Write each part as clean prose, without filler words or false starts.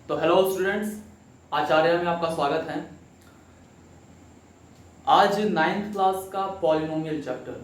तो hello students, आचार्य में आपका स्वागत है। आज 9th क्लास का पॉलिनोमियल चैप्टर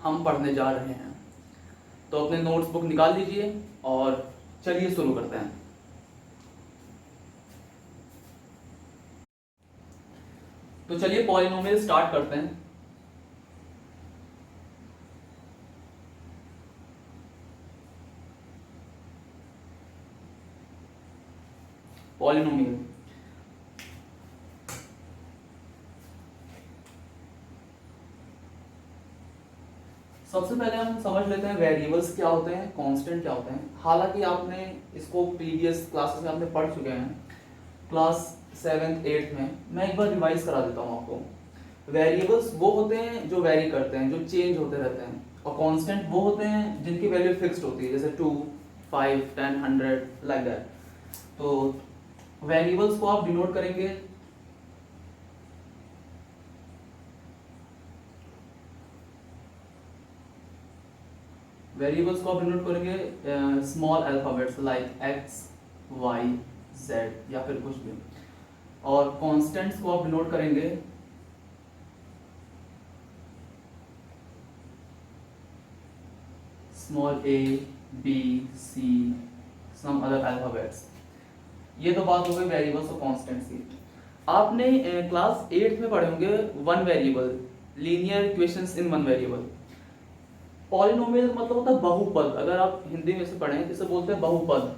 हम पढ़ने जा रहे हैं। तो अपने नोट्स बुक निकाल लीजिए और चलिए शुरू करते हैं। तो चलिए पॉलिनोमियल स्टार्ट करते हैं। पॉलिनोमियल सबसे पहले हम समझ लेते हैं वेरिएबल्स क्या होते हैं, कांस्टेंट क्या होते हैं। हालांकि आपने इसको प्रीवियस क्लासेस में आपने पढ़ चुके हैं, क्लास 7th 8th में। मैं एक बार रिवाइज करा देता हूँ आपको। वेरिएबल्स वो होते हैं जो वेरी करते हैं, जो चेंज होते रहते हैं, और कांस्टेंट वो होते हैं जिनकी वैल्यू फिक्स्ड होती है, जैसे 2, 5, 10, 100 लाइक दैट। तो वेरिएबल्स को आप डिनोट करेंगे small alphabets like X, Y, Z या फिर कुछ भी। और कॉन्स्टेंट्स को आप डिनोट करेंगे स्मॉल ए, बी, सी, सम अदर अल्फाबेट्स। ये तो बात हो गई वेरिएबल्स और कॉन्स्टेंट्स की। आपने क्लास 8th में पढ़े होंगे one variable, linear equations in one variable. Polynomial मतलब होता है बहुपद। अगर आप हिंदी में से पढ़ें जिसे बोलते हैं बहुपद,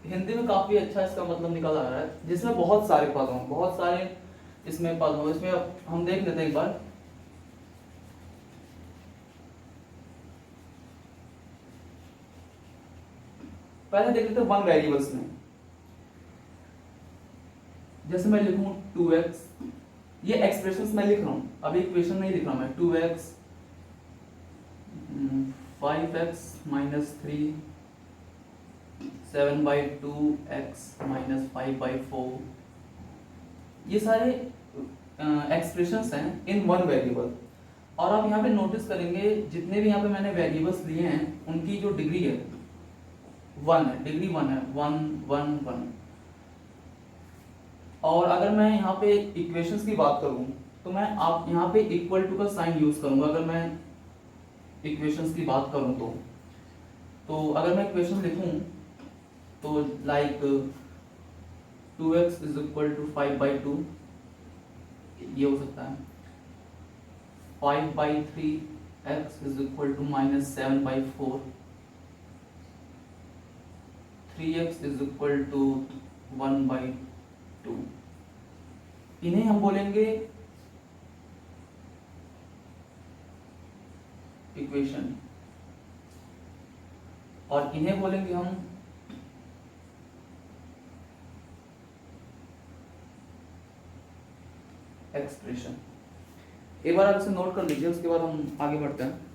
हिंदी में काफी अच्छा इसका मतलब निकल आ रहा है, जिसमें बहुत सारे पद हों, बहुत सारे इसमें पद हों। इसमें हम देख लेते हैं एक बार। पहले देख लेते हैं वन वेरिएबल्स में। जैसे मैं लिखूं 2x, ये एक्सप्रेशंस मैं लिख रहा हूं, अभी इक्वेशन नहीं लिख रहा मैं। 2x 5x minus 3, 7/2x minus 5/4, ये सारे एक्सप्रेशंस हैं इन वन वेरिएबल। और आप यहाँ पे नोटिस करेंगे जितने भी यहाँ पे मैंने वेरिएबल्स लिए हैं उनकी जो डिग्री है 1 है, डिग्री 1 है, 1 1 1। और अगर मैं यहाँ पे इक्वेशंस की बात करूँ तो मैं आप यहाँ पे इक्वल टू का साइन यूज करूंगा। अगर मैं इक्वेशंस की बात करूँ तो अगर मैं इक्वेशन लिखूं तो like 2x is equal to 5/2, ये हो सकता है। 5/3x is equal to minus 7/4, 3x is equal to 1/2। इन्हें हम बोलेंगे इक्वेशन, और इन्हें बोलेंगे हम एक्सप्रेशन। एक बार आप इसे नोट कर लीजिए, उसके बाद हम आगे बढ़ते हैं।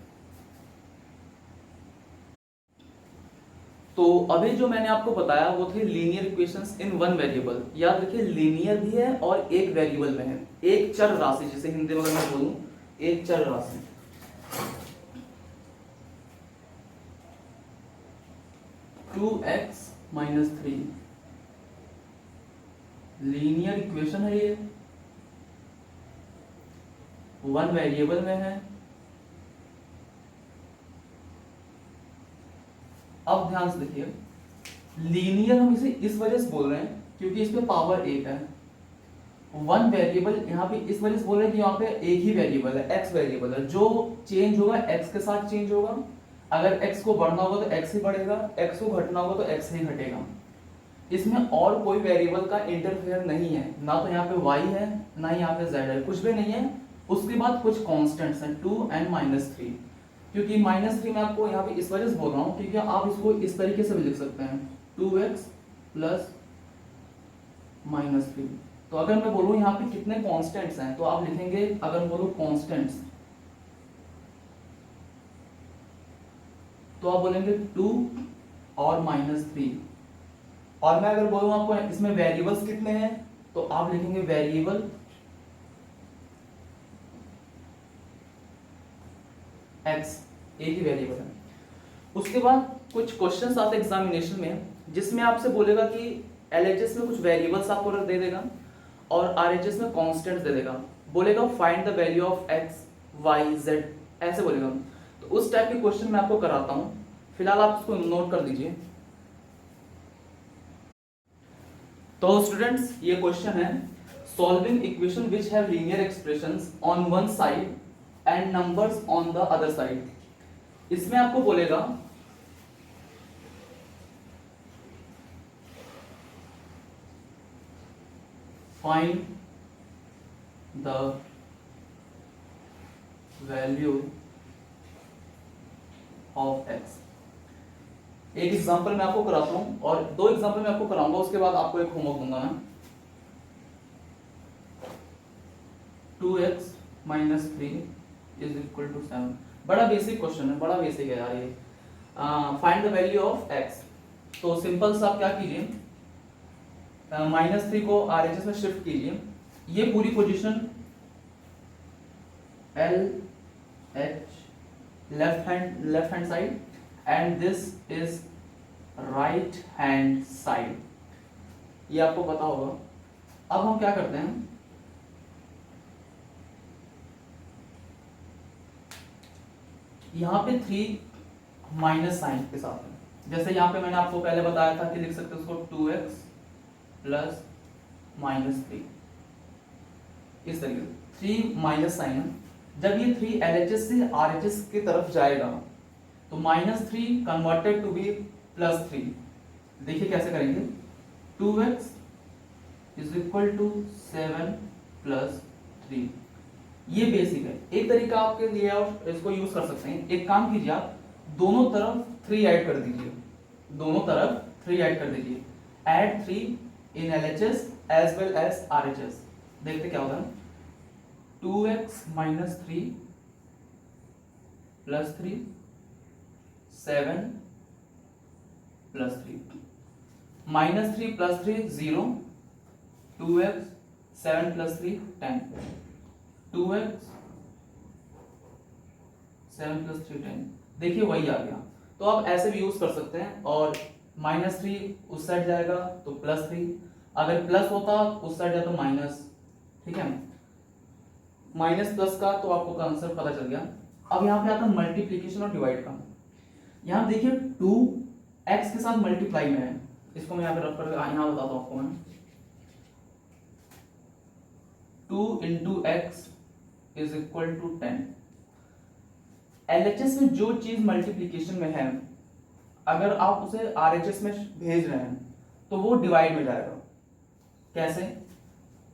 तो अभी जो मैंने आपको बताया वो थे linear equations in one variable. याद रखिए लीनियर भी है और एक वेरिएबल में है, एक चर राशि, जिसे हिंदी में अगर मैं बोलूं एक चर राशि। Two X minus 3 linear equation है, ये वन वेरिएबल में है। अब ध्यान से देखिए, लीनियर हम इसे इस वजह से बोल रहे हैं क्योंकि इसमें पावर 1 है। वन वेरिएबल यहाँ पे इस वजह से बोल रहे हैं कि यहाँ पे एक ही वेरिएबल है, एक्स वेरिएबल है, जो चेंज होगा एक्स के साथ चेंज होगा। अगर एक्स को बढ़ना होगा तो एक्स ही बढ़ेगा, एक्स को घटना होगा तो एक्स ही घटेगा। इसमें और कोई वेरिएबल का इंटरफेयर नहीं है, ना तो यहाँ पे y है ना यहाँ पे z है, कुछ भी नहीं है। उसके बाद कुछ कांस्टेंट्स हैं 2 and -3। क्योंकि -3 मैं आपको यहाँ पे इस वजह से बोल रहा हूँ क्योंकि आप इसको इस तरीके से भी लिख सकते हैं 2x प्लस -3। तो अगर मैं बोलूँ यहाँ पे कितने कांस्टेंट्स हैं तो आप लिखेंगे, अगर मैं बोलूँ कांस्टेंट्स तो आप बोलेंगे 2 और -3। और मैं अगर बोलूँ आपको इसमें वेरिएबल्स कितने हैं तो आप लिखेंगे वेरिएबल x, एक ही वेरिएबल है। उसके बाद कुछ क्वेश्चंस आते हैं एग्जामिनेशन में जिसमें आपसे बोलेगा कि LHS में कुछ वेरिएबल्स आपको दे देगा और RHS में कॉन्स्टेंट्स दे देगा, बोलेगा find the value of x y z, ऐसे बोलेगा। तो उस टाइप के क्वेश्चन मैं आपको कराता हूँ, फिलहाल आप इसको नोट कर दीजिए। तो स्टूडेंट्स ये क्वेश्चन है, solving equation which have linear expressions on one side and numbers on the other side. इसमें आपको बोलेगा find the value of x। एक एग्जांपल मैं आपको कराता हूं और दो एग्जांपल मैं आपको कराऊंगा, उसके बाद आपको एक होमवर्क दूंगा मैं। 2x minus 3 is equal to 7। बड़ा बेसिक क्वेश्चन है, बड़ा बेसिक है यार ये। Find the value of x। तो सिंपल सा आप क्या कीजिए, -3 को RHS में शिफ्ट कीजिए। ये पूरी position LH left hand side and this is right hand side, ये आपको पता होगा। अब हम क्या करते हैं, यहां पे 3 माइनस साइन के साथ है। जैसे यहां पे मैंने आपको पहले बताया था कि लिख सकते हैं उसको 2x प्लस -3, इस तरीके से 3 माइनस साइन है। जब ये 3 LHS से RHS की तरफ जाएगा तो -3 कन्वर्टेड टू बी +3। देखिए कैसे करेंगे, 2x is equal to 7 plus 3। ये बेसिक है, एक तरीका आपके लिए आप इसको यूज कर सकते हैं। एक काम कीजिए, आप दोनों तरफ 3 ऐड कर दीजिए, दोनों तरफ 3 ऐड कर दीजिए। Add 3 in LHS as well as RHS। देखते क्या होता है, 2x minus 3 plus 3 7 plus 3, -3 plus 3 0, 2x 7 plus 3 10, 2x 7 plus 3 10। देखिए वही आ गया। तो आप ऐसे भी यूज कर सकते हैं, और -3 उस साइड जाएगा तो +3, अगर प्लस होता उस साइड जाए तो माइनस। ठीक है, माइनस प्लस का तो आपको कंसेप्ट पता चल गया। अब यहाँ पे आता है मल्टीप्लीकेशन और डिवाइड का। यहाँ देखिए 2x के साथ मल्टीप्लाई में है, इसको मैं यहाँ पे रख कर यहाँ बताता हूँ आपको मैं। 2 into X is equal to 10। LHS में जो चीज मल्टीप्लीकेशन में है, अगर आप उसे RHS में भेज रहे हैं तो वो डिवाइड में जाएगा। कैसे,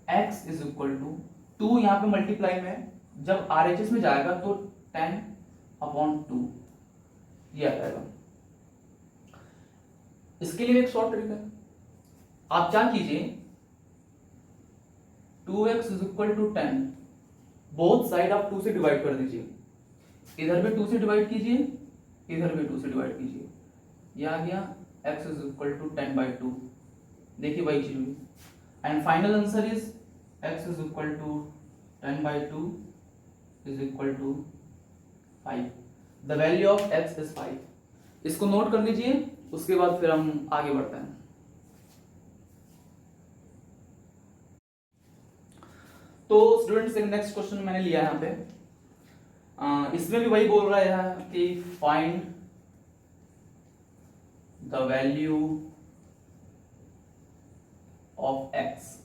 x इज इक्वल टू 2 यहाँ पे मल्टीप्लाई में है, जब RHS में जाएगा तो 10/2 ये आ जाएगा। इसके लिए एक शॉर्ट ट्रिक है, आप क्या कीजिए, 2x is equal to 10, both side आप 2 से डिवाइड कर दीजिए। इधर भी 2 से डिवाइड कीजिए, इधर भी 2 से डिवाइड कीजिए, ये आ गया x इज इक्वल टू 10/2। देखिए वही चीज हुई, and final answer is x is equal to 10/2 is equal to 5। The value of x is 5। इसको नोट कर लीजिए, उसके बाद फिर हम आगे बढ़ते हैं। तो स्टूडेंट्स नेक्स्ट क्वेश्चन मैंने लिया यहाँ पे, इसमें भी वही बोल रहा है कि find the value of x।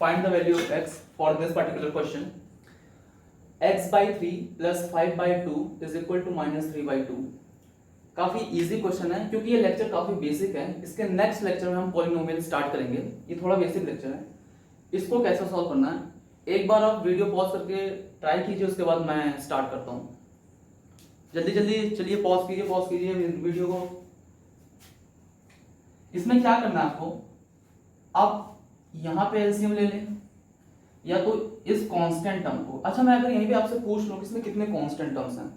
Find the value of x for this particular question. x/3 plus 5/2 is equal to -3/2। काफी इजी क्वेश्चन है, क्योंकि ये लेक्चर काफी बेसिक है। इसके नेक्स्ट लेक्चर में हम पॉलिनोमियल स्टार्ट करेंगे। ये थोड़ा बेसिक लेक्चर है, इसको कैसे सॉल्व करना है एक बार आप वीडियो पॉज करके ट्राई कीजिए, उसके बाद मैं स्टार्ट करता हूँ। जल्दी जल्दी चलिए, पॉज कीजिए वीडियो को। इसमें क्या करना है आपको, आप यहां पे एलसीएम ले लें, या तो इस कांस्टेंट टर्म को। अच्छा, मैं अगर यहीं पे आपसे पूछ लूं कि इसमें कितने कांस्टेंट टर्म्स हैं,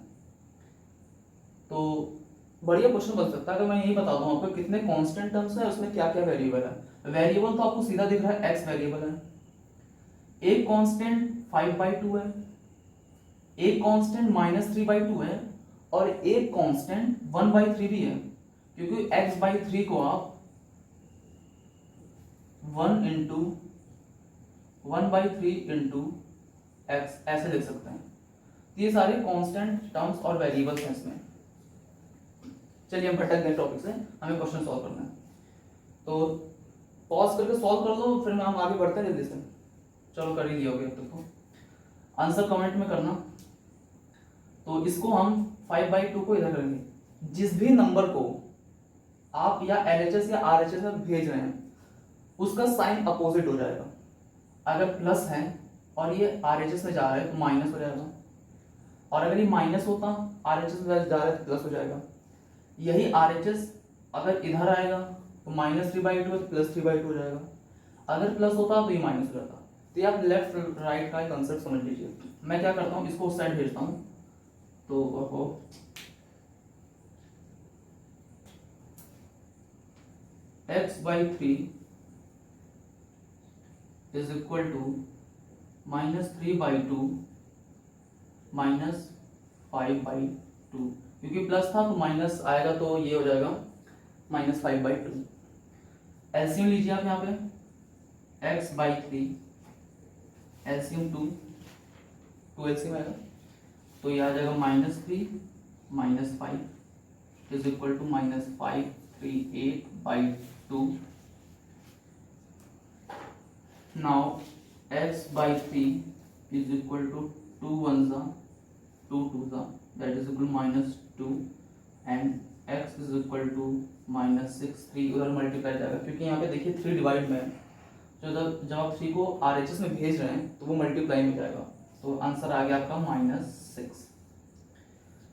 तो बढ़िया क्वेश्चन बन सकता है। अगर मैं यही बता दूं आपको कितने कांस्टेंट टर्म्स हैं, उसमें क्या क्या वेरिएबल है। वेरिएबल तो आपको सीधा दिख रहा है, एक्स वेरिएबल है, एक कांस्टेंट 5/2 है, एक कांस्टेंट -3/2 है, और एक कांस्टेंट 1/3 भी है, क्योंकि x/3 को आप 1 इंटू 1/3 इंटू एक्स, ऐसे लिख सकते हैं। ये सारे कांस्टेंट टर्म्स और वेरिएबल्स हैं इसमें। चलिए हम भटक गए टॉपिक से, हमें क्वेश्चन सॉल्व करना है। तो पॉज करके सॉल्व कर लो, फिर हम आगे बढ़ते हैं जल्दी से। चलो कर ही लिया होगा अब तक तो। आंसर कमेंट में करना। तो इसको हम 5/2 को इधर करेंगे। जिस भी नंबर को आप या LHS या RHS में भेज रहे हैं उसका साइन अपोजिट हो जाएगा। अगर प्लस है और ये RHS में जा रहा है तो माइनस हो जाएगा, और अगर ये माइनस होता RHS में जा रहा है तो प्लस हो जाएगा। यही RHS अगर इधर आएगा तो -3/2 है तो +3/2 हो जाएगा। अगर प्लस होता तो ये माइनस हो जाता। तो ये आप लेफ्ट राइट का कंसेप्ट समझ लीजिए। मैं क्या करता हूँ, इसको उस साइड भेजता हूँ। तो x/3 इज इक्वल टू -3/2 -5/2, क्योंकि प्लस था तो माइनस आएगा तो ये हो जाएगा -5/2। एलसीएम लीजिए आप यहाँ पे, x/3 एलसीएम 2 एलसीएम आएगा तो ये आ जाएगा -3 -5 is equal to -538/2। Now x/3 is equal to 2 1s 2 2s, that is equal -2 and x is equal to -6 उधर मल्टीप्लाई जाएगा, क्योंकि यहाँ पे देखिए 3 डिवाइड में है। तो जब आप 3 को RHS में भेज रहे हैं तो वो मल्टीप्लाई में जाएगा। तो आंसर आ गया आपका -6।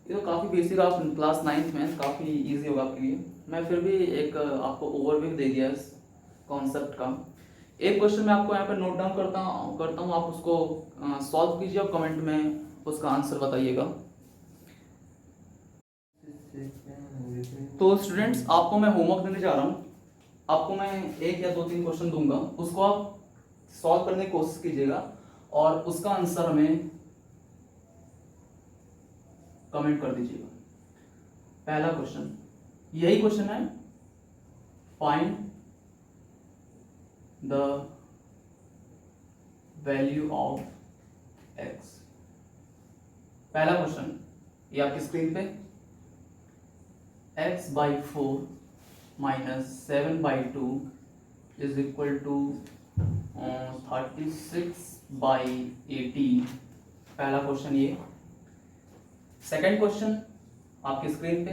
ये तो काफ़ी बेसिक, आप क्लास 9th में, काफ़ी इजी होगा आपके लिए। मैं फिर भी एक आपको ओवरव्यू दे दिया इस कॉन्सेप्ट का। एक क्वेश्चन मैं आपको यहाँ पे नोट डाउन करता हूँ, आप उसको सॉल्व कीजिए और कमेंट में उसका आंसर बताइएगा। तो स्टूडेंट्स, आपको मैं होमवर्क देने जा रहा हूँ। आपको मैं 1 या 2-3 क्वेश्चन दूंगा, उसको आप सॉल्व करने की कोशिश कीजिएगा और उसका आंसर हमें कमेंट कर दीजिएगा। पहला क्वेश्चन यही क्वेश्चन है, find the value of x। पहला क्वेश्चन ये आपकी स्क्रीन पे, x/4 -7/2 इज इक्वल टू 36/18। पहला क्वेश्चन ये। सेकंड क्वेश्चन आपकी स्क्रीन पे,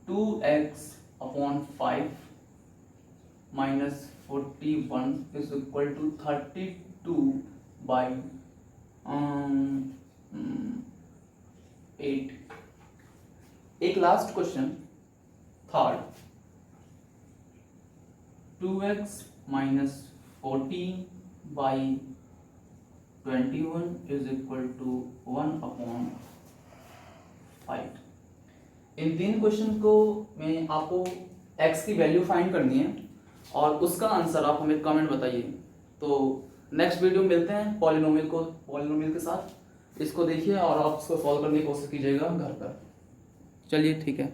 2x/5 -41 इज इक्वल टू 32/8। एक last question, third, 2x -14/21 is equal to 1/5। इन 3 क्वेश्चन को में आपको x की वैल्यू फाइंड करनी है और उसका आंसर आप हमें कमेंट बताइए। तो नेक्स्ट वीडियो में मिलते हैं पॉलिनोमियल के साथ। इसको देखिए और आप इसको सॉल्व करने की कोशिश कीजिएगा घर पर। चलिए ठीक है।